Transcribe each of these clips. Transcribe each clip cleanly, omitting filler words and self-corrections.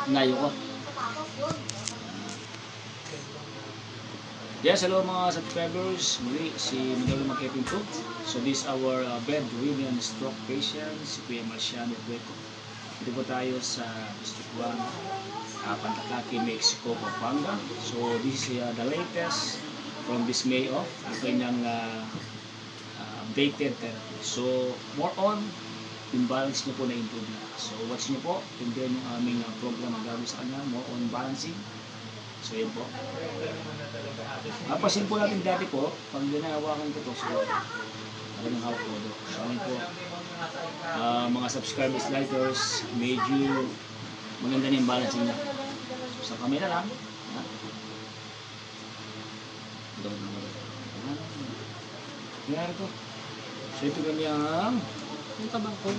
Layo ko. Yes, hello mga subscribers. Muli, si Manolo Magkepin po. So this is our bedridden stroke patient, si Kuya Marciano Dueco. Dito po tayo sa District 1, Pantatlaki, Mexico, Pampanga. So this is the latest from this May of ang kanyang updated therapy. So more on, yung balance niyo po na-improve na. So watch niyo po, and then yung aming program na gagawin sa kanya, more on balancing. So yun po. Pasin po natin dati po, pag ginahawakan ko to, so talagang hawak ko do. So yun po, mga subscribers, lighters, medyo maganda na yung balancing niya. So sa kamay na lang. Nangyari to. So ito kanyang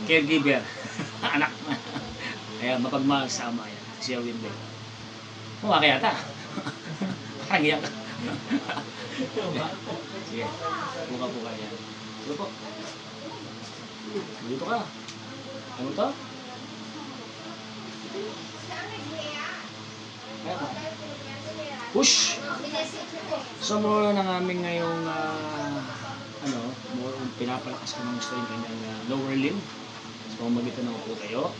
caregiver. Anak. Ayan, mapagmahal sa ama yan. Siya Window. Mukha kaya ta. Parang iyak. Sige. Mukha po kaya. Sige po. Dito ka. Ano to? Push! So more ng aming ngayong more pinapalakas ko ng gusto yung kanyang lower limb. So magitan na po tayo.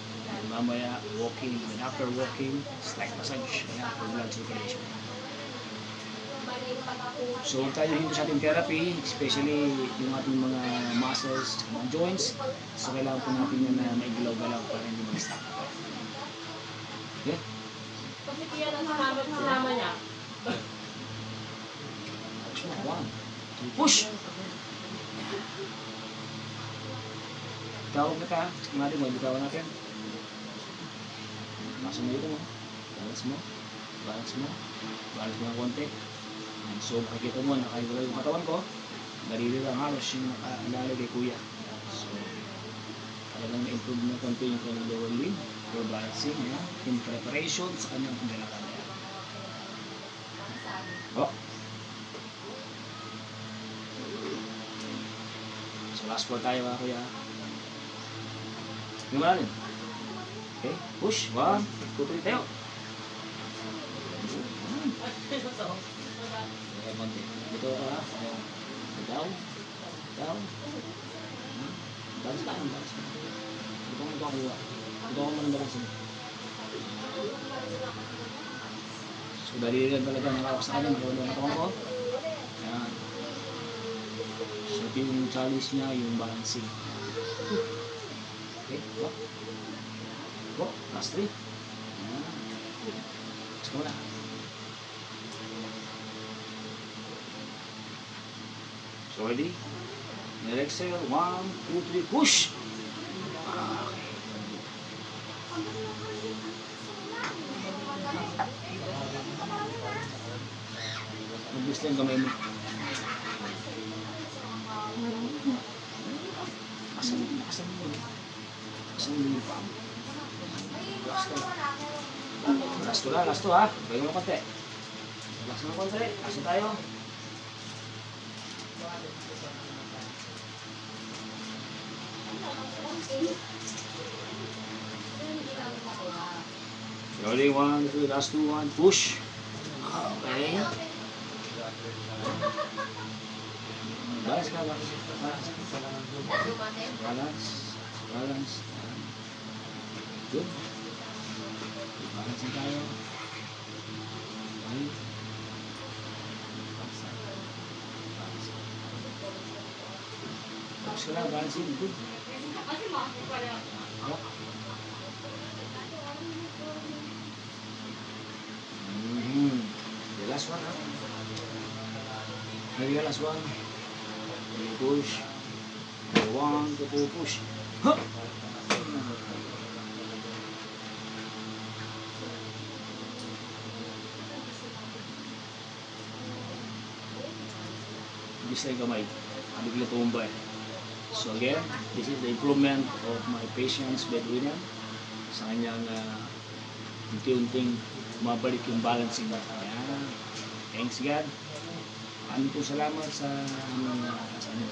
Mamaya walking, and after walking, slight massage for blood circulation. So tayo dito sa ating therapy, especially yung ating mga muscles, mga joints. So kailangan po natin yan na maigalaw-galaw para hindi mag-stop. Okay? Sinama niya. One, two, push! Tawag na ka, natin mo, bitawan natin. Masa mo dito mo, balance mo, balance mo, balance mo ng konti. So makikita mo, nakaiwala yung katawan ko, dalili lang halos yung nakaalala kay kuya. So talagang na-improve na konti yung kanyang lower limb for balancing, in preparation sa kanyang paglalakad. Oh. So last four tayo mga kuya. Yung malalim. Okay, push. 1, 2, 3, tayo. Okay, konti. Dito ka. Down. Down. Balance lang. Balance lang. Dito ko kuha. Dito ko manang balance. So, dali lang talaga nakawas na kanya. Nakawala na katawan ko. Ayan. So, ito yung challenge niya, yung balancing. Okay, go. Go, last 3. Let's go na. So ready? Exhale, 1, 2, 3, push! Okay. Mag-gusto yung kamay mo. Asan mo? Asan mo pa? Last to ha. Bagay mo konti. Last mo konti. Last tayo. Ready, 1, 2, last 2, 1, push. Okay. Balance ka, balance. Balance. Good. Balance tayo. Okay. Tapos ka lang, balance yun. Good. The last one, Maybe the last one. Push. 1, 2, push. Huh! Bisa yung kamay. Bigla tumba eh. So again, this is the improvement of my patient's bedridden. Sa kanyang unti-unting mabalik yung balancing niya. Ayan. Thanks God. Maraming po salamat sa aming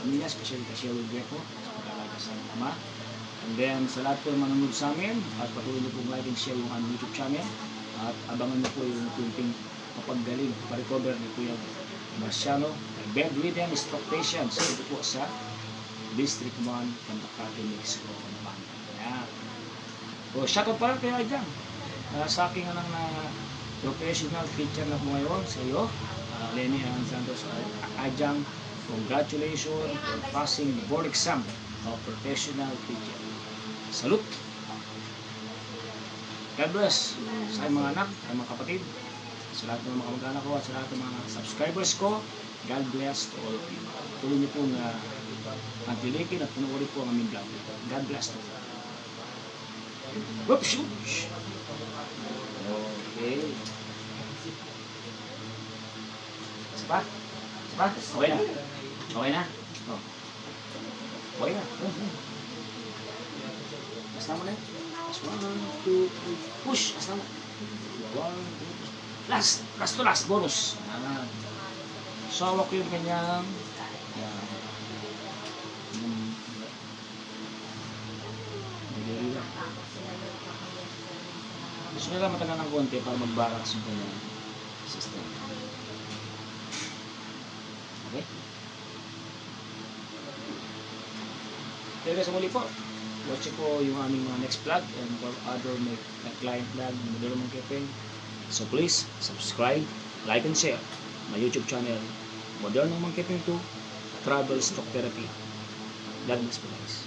pamilya, especially kay Sherwin Greco, sa pag-alaga sa ama. And then sa lahat po ng manonood sa amin at patuloy niyo pong like and share yung aming YouTube channel at abangan niyo po yung kunting kapaggaling, pa-recover ni Kuya Marciano, bedridden stroke patient ito po sa District 1, Candacate, Mexico. Ayan. So, shoutout pala kaya dyan. Sa aking na professional teacher na po ngayon sa iyo, Lenny Ann Santos Ajang, congratulations for passing the board exam of professional teacher. Salute! God bless sa aking mga anak, sa mga kapatid, sa lahat ng mga kamag-anak ko at sa lahat ng mga subscribers ko. God bless to all of you. Tuloy niyo pong pagtilikin at panoorin po ang aming vlog. God bless to all. Whoops! Okay. Sapa? Sapa? Okay na? Okay na? Oh. Okay na? Basta mo na eh. 1, 2, 3, push! Basta mo. 1, 2, last to last, bonus. Sawa ko yung kanyang gusto nila matagal ng konti para mag-balance yung kanyang system. Okay? Pero sa muli po, watch po yung aming mga next vlog and for other client vlog na Modelo Mangkepeng. So please, subscribe, like and share my YouTube channel, Modelo Mangkepeng 2, Travel Stock Therapy. God bless po guys.